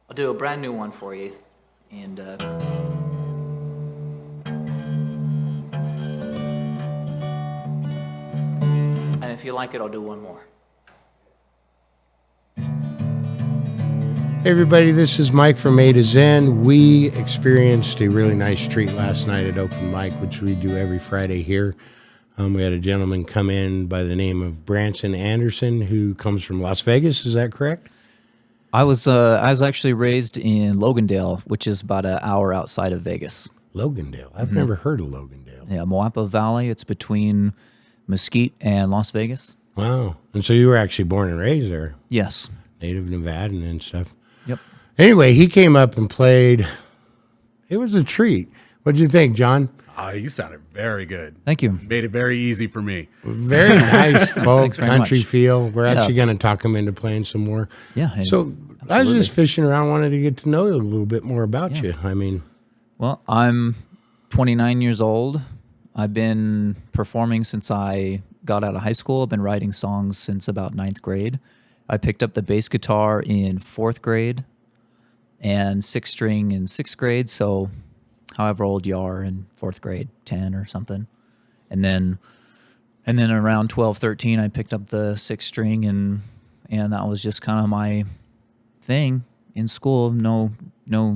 I'll do a brand new one for you, and if you like it, I'll do one more. Hey everybody, this is Mike from A to Zen. We experienced a really nice treat last night at Open Mic, which we do every Friday here. We had a gentleman come in by the name of Branson Anderson, who comes from Las Vegas. Is that correct? I was actually raised in Logandale, which is about an hour outside of Vegas. Logandale. I've never heard of Logandale. Yeah, Moapa Valley. It's between Mesquite and Las Vegas. Wow. And so you were actually born and raised there, Yes. native Nevadan and stuff. Yep. Anyway, he came up and played. It was a treat. What'd you think, John? You sounded very good. Thank you. Made it very easy for me. Very nice folk very country much. feel. We're actually going to talk him into playing some more. Yeah. So I was just fishing around, wanted to get to know you a little bit more about you. I mean, Well, I'm 29 years old. I've been performing since I got out of high school. I've been writing songs since about ninth grade. I picked up the bass guitar in fourth grade and sixth string in sixth grade. So however old you are in fourth grade, 10 or something. And then around 12, 13, I picked up the sixth string and that was just kind of my thing in school. No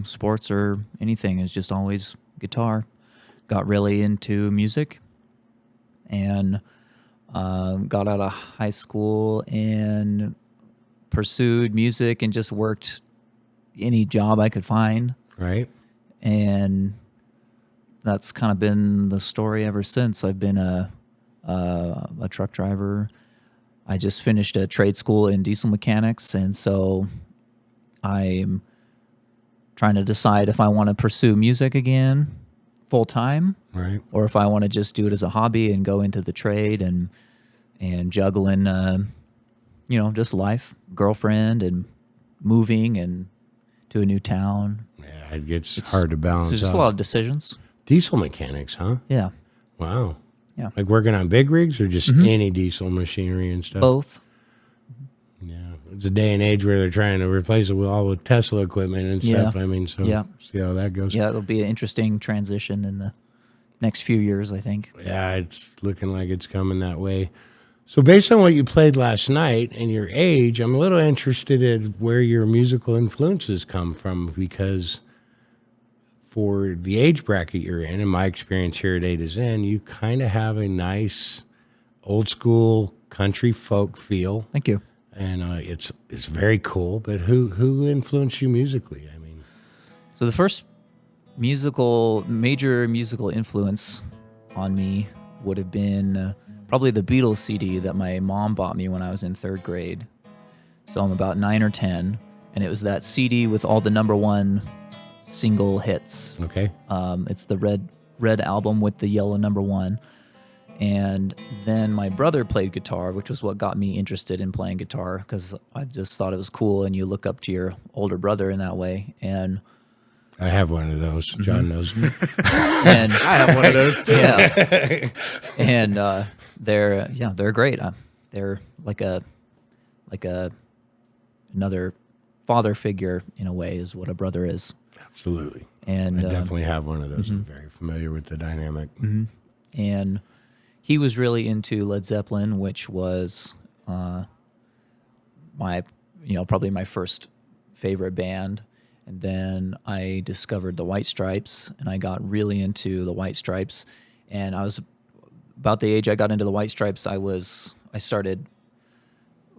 sports or anything. It was just always guitar. Got really into music and got out of high school and pursued music and just worked any job I could find. right? And that's kind of been the story ever since. I've been a truck driver. I just finished a trade school in diesel mechanics, and so I'm trying to decide if I want to pursue music again full time, Right. or if I want to just do it as a hobby and go into the trade and juggling, just life, girlfriend, and moving and to a new town. Yeah, it gets hard to balance. It's just a out. lot of decisions. Diesel mechanics, huh? Yeah, Wow. yeah, Like working on big rigs or just any diesel machinery and stuff? both. Yeah. It's a day and age where they're trying to replace it with all with Tesla equipment and stuff. Yeah. I mean, so Yeah. see how that goes. Yeah, it'll be an interesting transition in the next few years, I think. Yeah, it's looking like it's coming that way. So based on what you played last night and your age, I'm a little interested in where your musical influences come from, because for the age bracket you're in my experience here at A to Zen, you kind of have a nice old school country folk feel, Thank you. and it's very cool. But who influenced you musically? I mean, So the first major musical influence on me would have been probably the Beatles CD that my mom bought me when I was in third grade. So I'm about 9 or 10, and it was that CD with all the number one single hits. okay, It's the red album with the yellow number one. And then my brother played guitar, which was what got me interested in playing guitar, because I just thought it was cool, and you look up to your older brother in that way. And I have one of those. John knows. and I have one of those too. yeah, and they're great. They're like another father figure in a way, is what a brother is. Absolutely. And I definitely have one of those. I'm very familiar with the dynamic. and he was really into Led Zeppelin, which was probably my first favorite band. And then I discovered the White Stripes, and I got really into the White Stripes. And I was about the age I got into the White Stripes, I started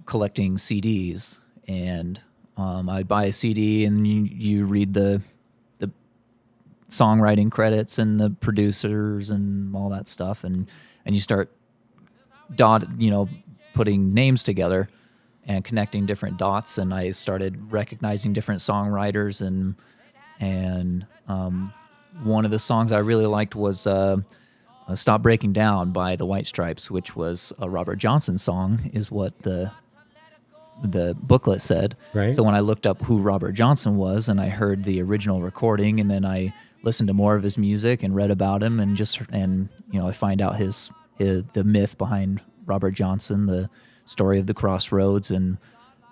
collecting CDs, and I'd buy a CD, and you read the songwriting credits and the producers and all that stuff, and you start putting names together and connecting different dots, and I started recognizing different songwriters, and one of the songs I really liked was Stop Breaking Down by the White Stripes, which was a Robert Johnson song, is what the booklet said. Right. So when I looked up who Robert Johnson was, and I heard the original recording, and then I listened to more of his music and read about him, and I find out the myth behind Robert Johnson, the story of the Crossroads, and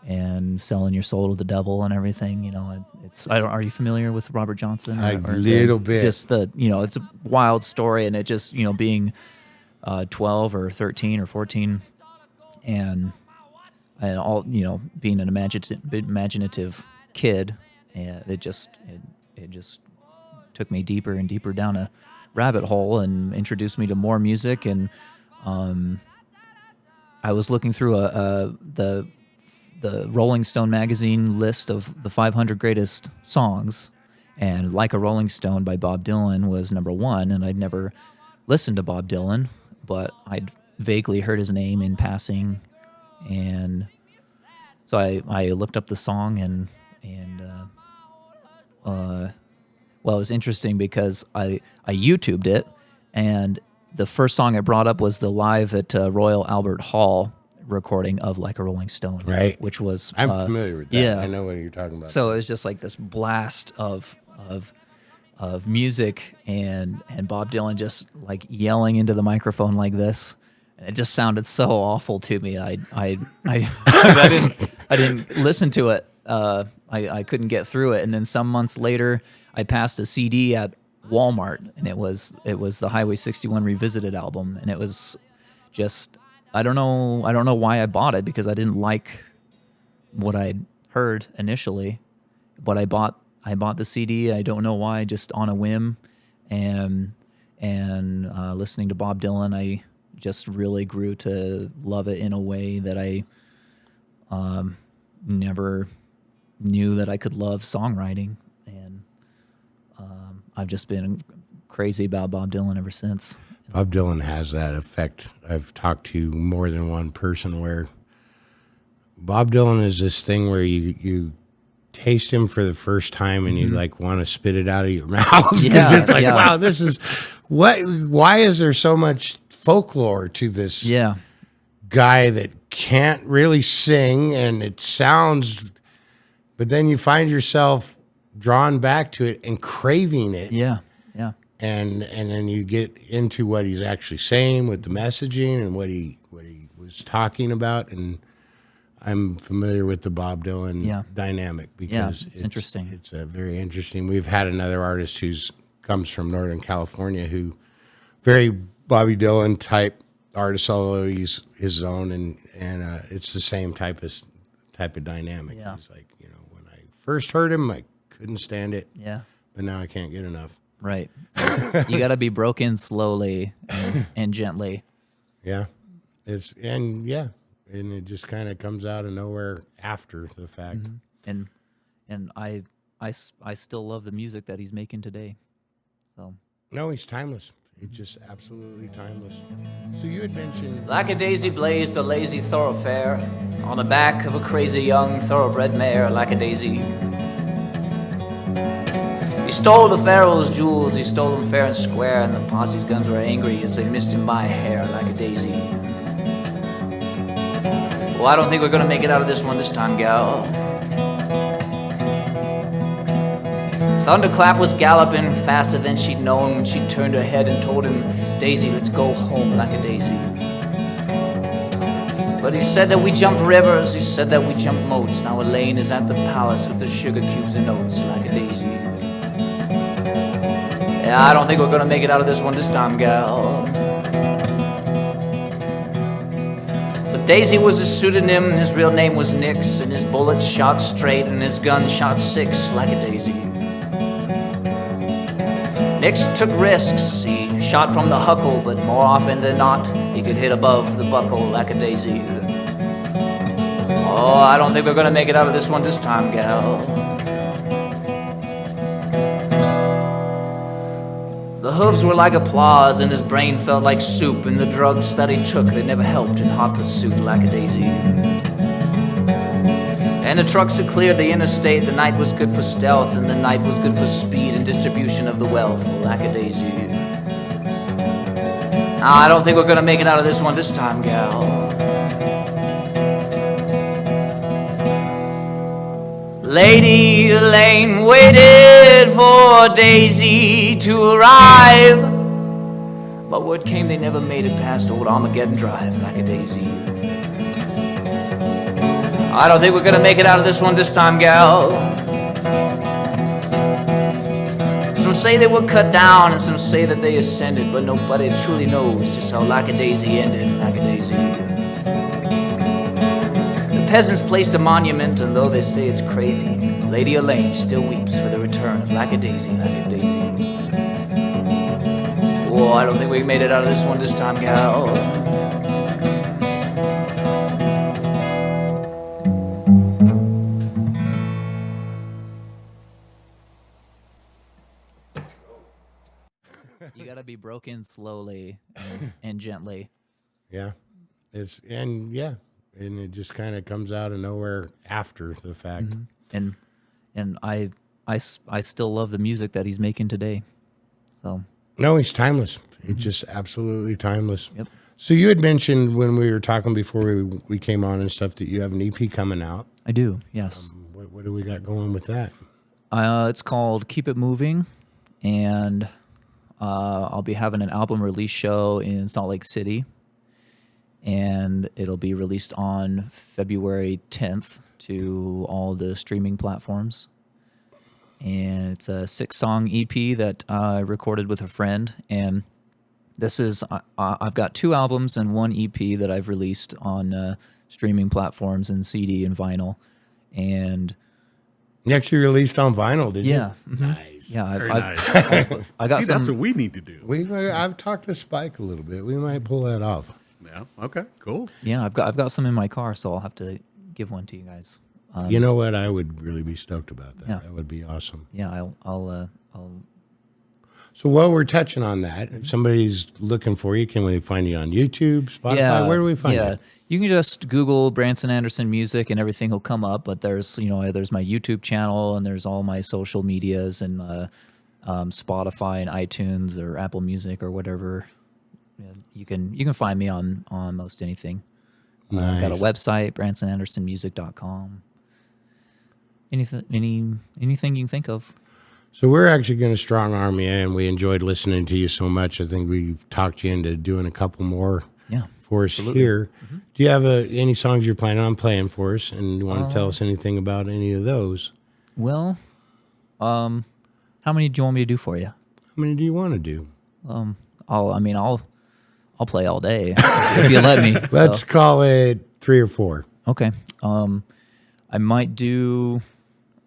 and selling your soul to the devil and everything. You know, it's. I don't. Are you familiar with Robert Johnson? A little bit. Just the. You know, it's a wild story, and it just being 12 or 13 or 14, and all being an imaginative kid, and it just took me deeper and deeper down a rabbit hole and introduced me to more music. And I was looking through the Rolling Stone magazine list of the 500 greatest songs, and Like a Rolling Stone by Bob Dylan was number one, and I'd never listened to Bob Dylan, but I'd vaguely heard his name in passing, and so I looked up the song, and well, it was interesting because I YouTubed it, and the first song it brought up was the live at Royal Albert Hall recording of Like a Rolling Stone, Right. Which was I'm familiar with that. yeah. I know what you're talking about. So it was just like this blast of music and Bob Dylan just like yelling into the microphone like this. And it just sounded so awful to me. I didn't listen to it. I couldn't get through it. And then some months later, I passed a CD at Walmart, and it was the Highway 61 Revisited album, and it was just I don't know why I bought it, because I didn't like what I'd heard initially, but I bought the CD. I don't know why, just on a whim, and listening to Bob Dylan, I just really grew to love it in a way that I never knew that I could love songwriting, and I've just been crazy about Bob Dylan ever since. Bob Dylan has that effect. I've talked to more than one person where Bob Dylan is this thing where you taste him for the first time and you like want to spit it out of your mouth. 'Cause it's like, wow, this is why is there so much folklore to this guy that can't really sing, and it sounds, but then you find yourself drawn back to it and craving it. Yeah. And then you get into what he's actually saying with the messaging and what he was talking about. And I'm familiar with the Bob Dylan dynamic because it's interesting. It's very interesting. We've had another artist who's comes from Northern California who very Bobby Dylan type artist, although he's his own, and it's the same type of dynamic. Yeah. He's like, when I first heard him, I couldn't stand it. Yeah. But now I can't get enough. Right. You got to be broken slowly and gently. Yeah. And it just kind of comes out of nowhere after the fact. Mm-hmm. And I still love the music that he's making today. So No, he's timeless. He's just absolutely timeless. So you had mentioned Like a daisy blazed a lazy thoroughfare on the back of a crazy young thoroughbred mare, like a daisy. He stole the pharaoh's jewels, he stole them fair and square, and the posse's guns were angry as they missed him by a hair, like a daisy. Well, I don't think we're gonna make it out of this one this time, gal. Thunderclap was galloping faster than she'd known when she turned her head and told him, Daisy, let's go home, like a daisy. But he said that we jumped rivers, he said that we jumped moats. Now Elaine is at the palace with the sugar cubes and oats, like a daisy. Yeah, I don't think we're gonna make it out of this one this time, gal. But Daisy was his pseudonym, his real name was Nix, and his bullets shot straight and his gun shot 6, like a daisy. Nix took risks, he shot from the huckle, but more often than not, he could hit above the buckle, like a daisy. Oh, I don't think we're gonna make it out of this one this time, gal. The hooves were like applause, and his brain felt like soup, and the drugs that he took, they never helped in hot pursuit, like a daisy. And the trucks had cleared the interstate, the night was good for stealth, and the night was good for speed and distribution of the wealth, like a daisy. Now, I don't think we're gonna make it out of this one this time, gal. Lady Elaine waited for Daisy to arrive, but word came they never made it past old Armageddon Drive, like a daisy. I don't think we're gonna make it out of this one this time, gal. Some say they were cut down and some say that they ascended, but nobody truly knows just how Lackadaisy ended. Lackadaisy. The peasants placed a monument, and though they say it's crazy, Lady Elaine still weeps for the return of Lackadaisy. Lackadaisy. Oh, I don't think we made it out of this one this time, gal. You got to be broken slowly and gently. Yeah. And it just kind of comes out of nowhere after the fact. And I still love the music that he's making today. So, No, he's timeless. He's just absolutely timeless. Yep. So you had mentioned when we were talking before we came on and stuff that you have an EP coming out. I do. Yes. What do we got going with that? It's called Keep It Moving, and I'll be having an album release show in Salt Lake City, and it'll be released on February 10th to all the streaming platforms. And it's a 6-song EP that I recorded with a friend, and this is I've got 2 albums and 1 EP that I've released on streaming platforms and CD and vinyl, and You actually released on vinyl, did you? yeah, Nice. yeah, Very I've, nice. I got See, some. that's what we need to do. I've talked to Spike a little bit. We might pull that off. Yeah. Okay. Cool. Yeah, I've got some in my car, so I'll have to give one to you guys. You know what? I would really be stoked about that. Yeah. That would be awesome. Yeah, I'll So while we're touching on that, if somebody's looking for you, can we find you on YouTube, Spotify? yeah. Where do we find yeah. you? You can just Google Branson Anderson music and everything will come up. But there's my YouTube channel and there's all my social medias and Spotify and iTunes or Apple Music or whatever. Yeah, you can find me on most anything. I've got a Nice. website, bransonandersonmusic.com. Anything you can think of. So we're actually going to strong arm you, and we enjoyed listening to you so much. I think we've talked you into doing a couple more Yeah. for us here. Do you have any songs you're planning on playing for us, and you want to tell us anything about any of those? Well, how many do you want me to do for you? How many do you want to do? I'll play all day if you let me. Let's call it 3 or 4. Okay. I might do.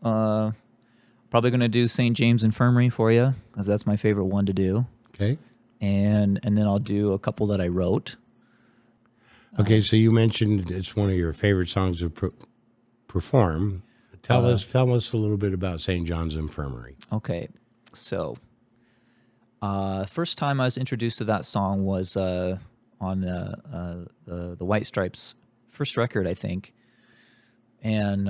Probably gonna do St. James Infirmary for you because that's my favorite one to do, Okay. and then I'll do a couple that I wrote. Okay. So you mentioned it's one of your favorite songs to perform. Tell us a little bit about St. John's Infirmary. Okay, so first time I was introduced to that song was on the White Stripes' first record, I think, and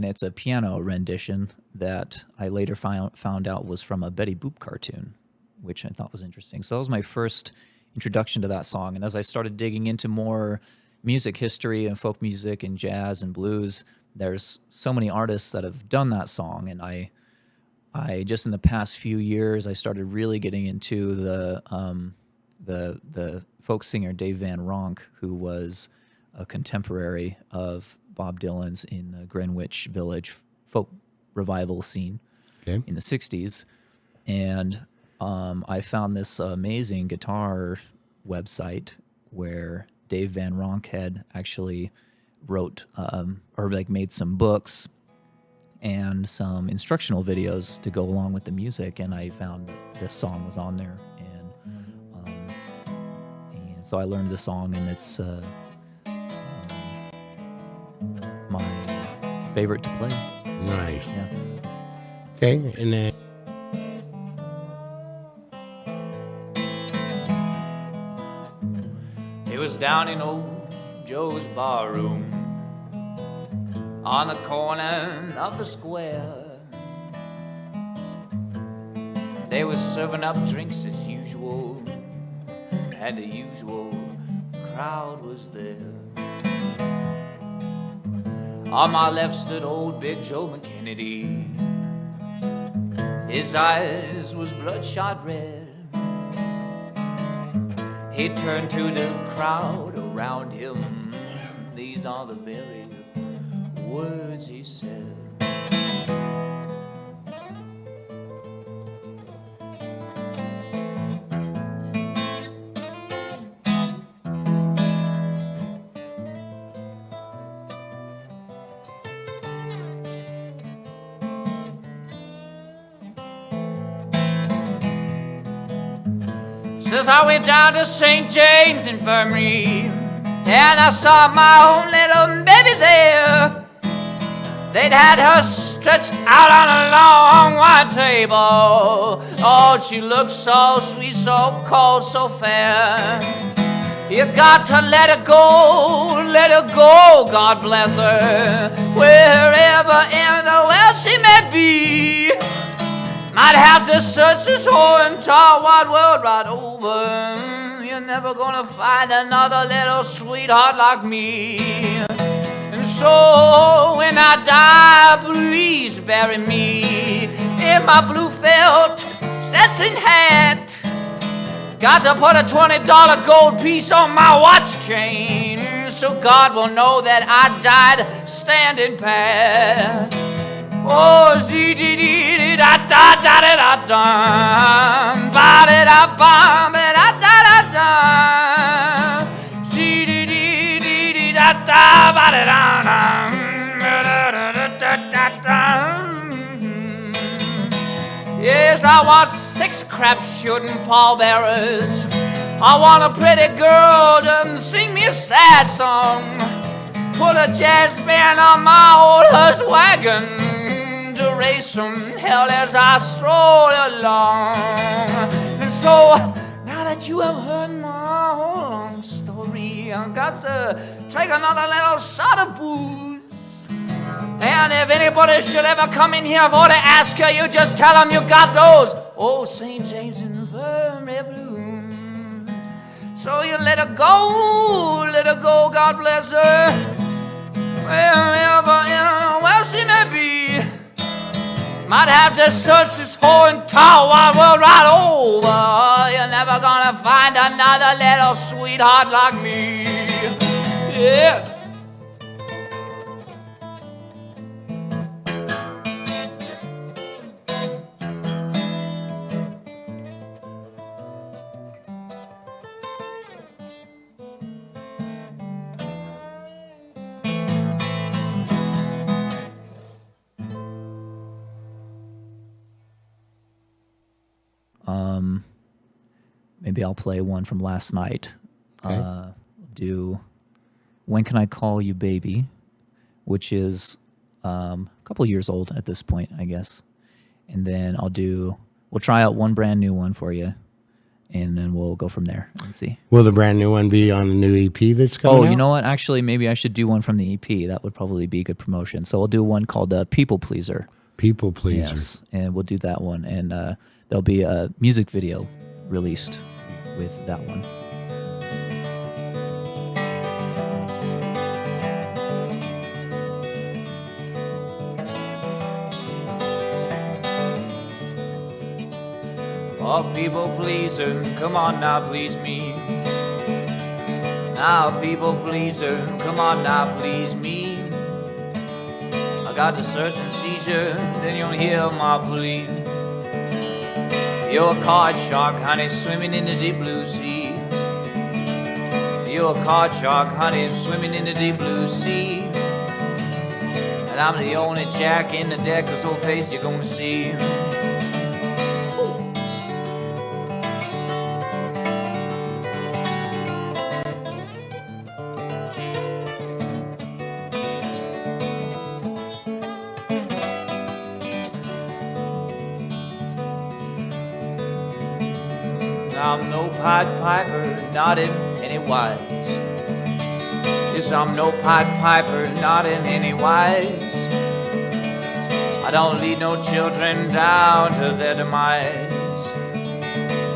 it's a piano rendition that I later found out was from a Betty Boop cartoon, which I thought was interesting. So that was my first introduction to that song. And as I started digging into more music history and folk music and jazz and blues, there's so many artists that have done that song. And I just in the past few years, I started really getting into the folk singer Dave Van Ronk, who was a contemporary of Bob Dylan's in the Greenwich Village folk revival scene Okay. in the 60s. And I found this amazing guitar website where Dave Van Ronk had actually wrote made some books and some instructional videos to go along with the music. And I found that this song was on there. And so I learned the song, and it's my favorite to play. Nice. Yeah. Okay. And then It was down in old Joe's barroom on the corner of the square. They was serving up drinks as usual, and the usual crowd was there. On my left stood old Big Joe McKennedy. His eyes was bloodshot red. He turned to the crowd around him. These are the very words he said. Says I went down to St. James Infirmary, and I saw my own little baby there. They'd had her stretched out on a long white table. Oh, she looked so sweet, so cold, so fair. You got to let her go, God bless her, wherever in the world she may be. Might have to search this whole entire wide world right over. You're never gonna find another little sweetheart like me. And so when I die, please bury me in my blue felt Stetson hat. Got to put a $20 gold piece on my watch chain, so God will know that I died standing pat. Oh, zee-dee-dee-dee, da-da-da-da-da-da, ba-da-da-bum, da-da-da-da, zee-dee-dee-dee-dee, da-da, ba-da-da-da, da-da-da-da-da-da. Yes, I want 6 crap shooting pallbearers. I want a pretty girl to sing me a sad song. Put a jazz band on my old hearse wagon to raise some hell as I stroll along. And so, now that you have heard my whole long story, I've got to take another little shot of booze. And if anybody should ever come in here for to ask you, you just tell them you got those old St. James Infirmary blues. So you let her go, God bless her, wherever in the world she may be. Might have to search this whole entire wide world right over. You're never gonna find another little sweetheart like me. Yeah. Maybe I'll play one from last night. Okay. Do When Can I Call You Baby, which is a couple years old at this point, I guess. And then we'll try out one brand new one for you, and then we'll go from there and see. Will the brand new one be on the new EP that's coming out? Oh, you know what? Actually, maybe I should do one from the EP. That would probably be good promotion. So I'll do one called People Pleaser. People Pleaser. Yes, and we'll do that one. And there'll be a music video released with that one. Oh, people pleaser, come on now, please me. Now, people pleaser, come on now, please me. I got the search and seizure, then you'll hear my plea. You're a card shark, honey, swimming in the deep blue sea. You're a card shark, honey, swimming in the deep blue sea. And I'm the only jack in the deck, cause old face you're gonna see. I'm no Pied Piper, not in any wise. Yes, I'm no Pied Piper, not in any wise. I don't lead no children down to their demise.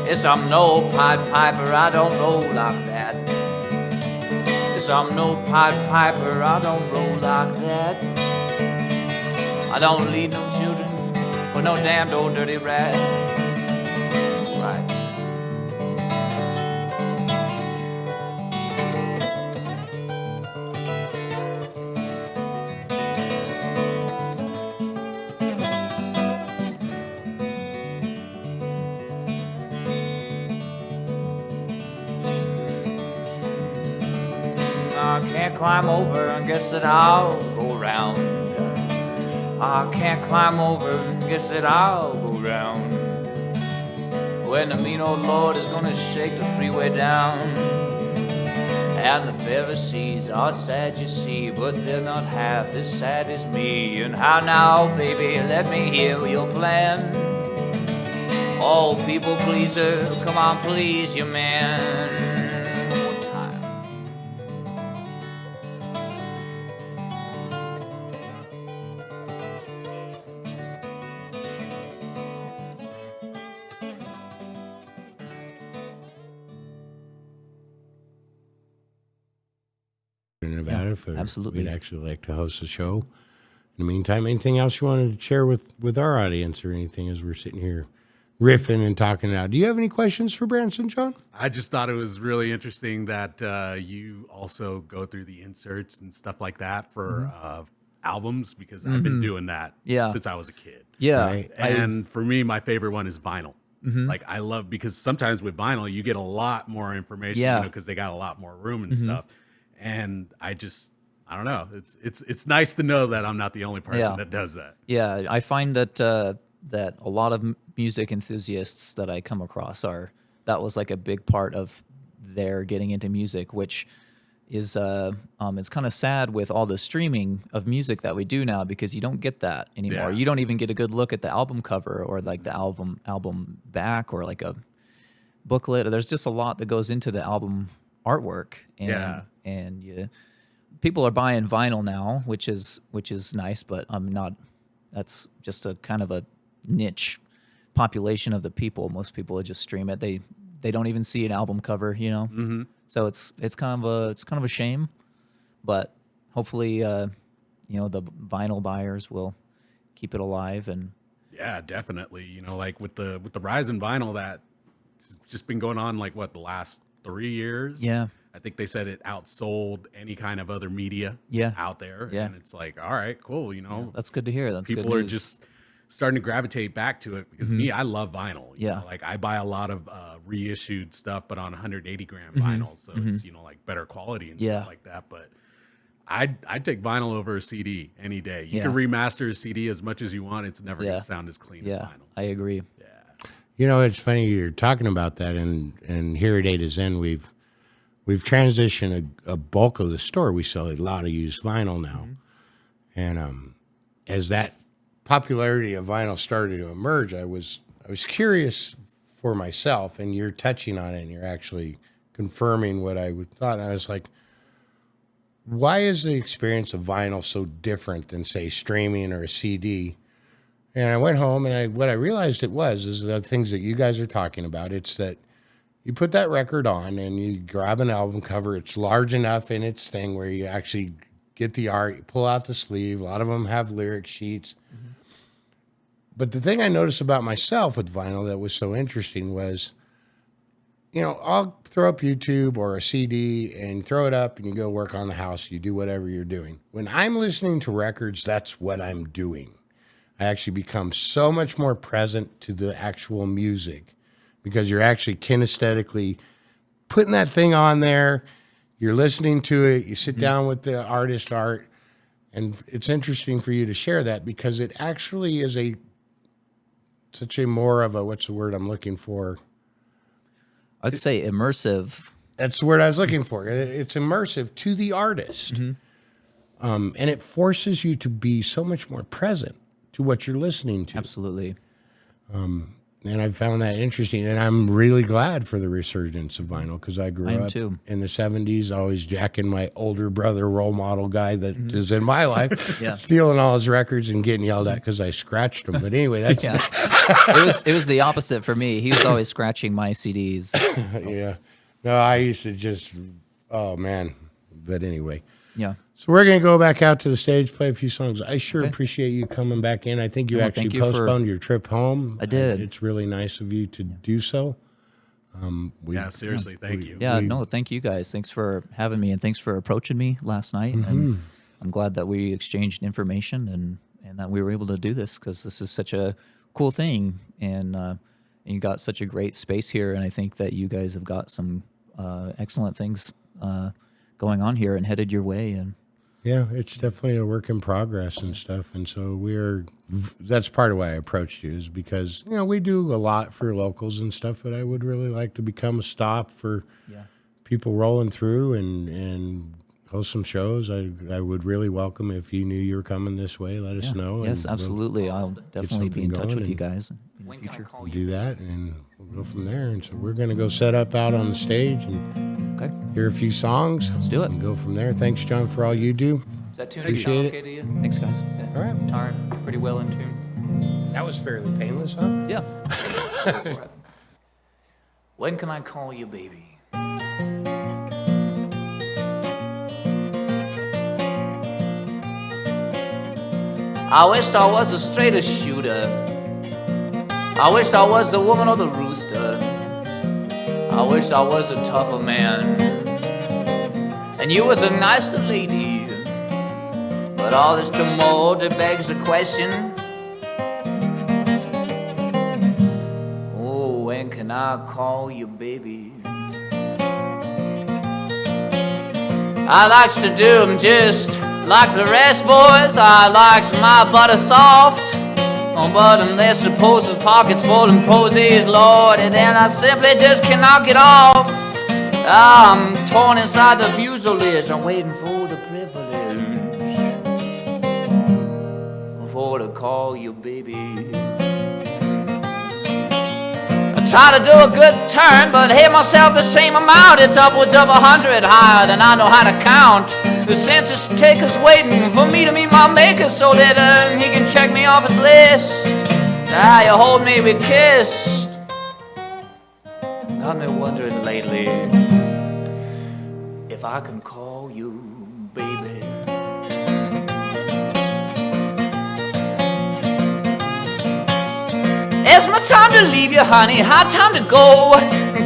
Yes, I'm no Pied Piper, I don't roll like that. Yes, I'm no Pied Piper, I don't roll like that. I don't lead no children with no damned old dirty rat. Right. can't climb over and guess that I'll go round. I can't climb over and guess that I'll go round. When the mean old Lord is gonna shake the freeway down. And the Pharisees are sad, you see, but they're not half as sad as me. And how now, baby, let me hear your plan. Oh, people pleaser, come on, please your man. One more time. In Nevada, if absolutely. we'd actually like to host a show. In the meantime, anything else you wanted to share with our audience or anything as we're sitting here riffing and talking it out? Do you have any questions for Branson, John? I just thought it was really interesting that you also go through the inserts and stuff like that for albums, because I've been doing that Yeah. since I was a kid. Yeah. Right. And for me, my favorite one is vinyl. Like I love, because sometimes with vinyl you get a lot more information, Yeah. because they got a lot more room and stuff. And I don't know. It's nice to know that I'm not the only person Yeah. that does that. Yeah, I find that that a lot of music enthusiasts that I come across that was like a big part of their getting into music, which is it's kind of sad with all the streaming of music that we do now, because you don't get that anymore. Yeah. You don't even get a good look at the album cover or like the album back or like a booklet. There's just a lot that goes into the album artwork, and Yeah. people are buying vinyl now, which is nice, but I'm not. That's just a kind of a niche population of the people. Most people just stream it. They don't even see an album cover, you know. Mm-hmm. So it's kind of a shame, but hopefully, the vinyl buyers will keep it alive. And Yeah, definitely. Like with the rise in vinyl that's just been going on, like the last 3 years. Yeah. I think they said it outsold any kind of other media Yeah. out there. Yeah. And it's like, all right, cool. that's good to hear. That's People good are news. just starting to gravitate back to it, because me, I love vinyl. Yeah. Like I buy a lot of reissued stuff, but on 180 gram Mm-hmm. vinyl. So it's, like better quality and Yeah. stuff like that. But I'd take vinyl over a CD any day. You Yeah. can remaster a CD as much as you want. It's never going Yeah. to sound as clean as Yeah, vinyl. I agree. You know, it's funny you're talking about that, and here at A to Zen, we've transitioned a bulk of the store. We sell a lot of used vinyl now, and as that popularity of vinyl started to emerge, I was curious for myself, and you're touching on it, and you're actually confirming what I thought. And I was like, why is the experience of vinyl so different than, say, streaming or a CD? And I went home, and what I realized is the things that you guys are talking about. It's that you put that record on and you grab an album cover. It's large enough in its thing where you actually get the art, you pull out the sleeve. A lot of them have lyric sheets. But the thing I noticed about myself with vinyl that was so interesting was, I'll throw up YouTube or a CD and throw it up and you go work on the house. You do whatever you're doing. When I'm listening to records, that's what I'm doing. I actually become so much more present to the actual music, because you're actually kinesthetically putting that thing on there. You're listening to it. You sit down with the artist art. And it's interesting for you to share that, because it actually is such a more of a, what's the word I'm looking for? I'd say immersive. That's the word I was looking for. It's immersive to the artist. And it forces you to be so much more present to what you're listening to. Absolutely. And I found that interesting. And I'm really glad for the resurgence of vinyl, because I grew I am up too. in the 70s, always jacking my older brother role model guy that is in my life, Yeah. stealing all his records and getting yelled at because I scratched them. But anyway, that's Yeah. It was the opposite for me. He was always scratching my CDs. yeah. No, I used to just, oh man. But anyway. Yeah. So we're going to go back out to the stage, play a few songs. I sure appreciate you coming back in. I think you Oh, actually thank you for- postponed your trip home. I did. It's really nice of you to do so. Yeah, seriously, thank you. Yeah, no, thank you guys. Thanks for having me, and thanks for approaching me last night. And I'm glad that we exchanged information and that we were able to do this, because this is such a cool thing. And you got such a great space here. And I think that you guys have got some excellent things going on here and headed your way. And Yeah, it's definitely a work in progress and stuff. And so that's part of why I approached you, is because, we do a lot for locals and stuff, but I would really like to become a stop for people rolling through and host some shows. I would really welcome if you knew you were coming this way, let us know. Yes, and absolutely. I'll definitely be in something touch with going you and- guys in the future. we'll do that and we'll go from there. And so we're going to go set up out on the stage and Okay. hear a few songs. Let's do it. And go from there. Thanks, John, for all you do. Does that tune Appreciate sound it. okay to you? Thanks, guys. All right. Guitar pretty well in tune. That was fairly painless, huh? Yeah. When can I call you baby? I wished I was a straighter shooter. I wished I was the woman of the rooster. I wished I was a tougher man, and you was a nicer lady. But all this tumult, it begs the question, oh, when can I call you baby? I likes to do 'em just like the rest, boys. I likes my butter soft. Oh, but unless suppose his pockets full and posies, Lord, and then I simply just cannot get off. I'm torn inside the fuselage. I'm waiting for the privilege for to call you baby. I try to do a good turn, but hit myself the same amount. It's upwards of 100 higher than I know how to count. The census taker's waiting for me to meet my maker so that he can check me off his list. Now you hold me, we kissed. Got me wondering lately if I can call you baby. It's my time to leave you, honey, high time to go.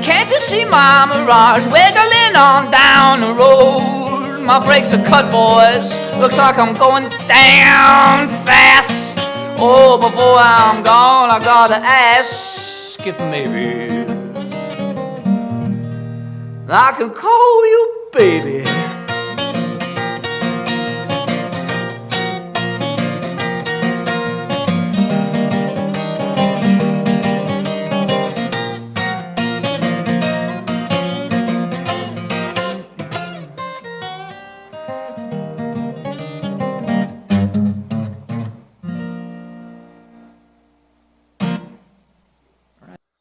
Can't you see my mirage wiggling on down the road? My brakes are cut, boys. Looks like I'm going down fast. Oh, before I'm gone, I gotta ask if maybe I can call you baby.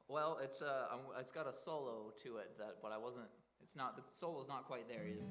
Well, it's got a solo to it, but I wasn't. It's not, the solo's not quite there either.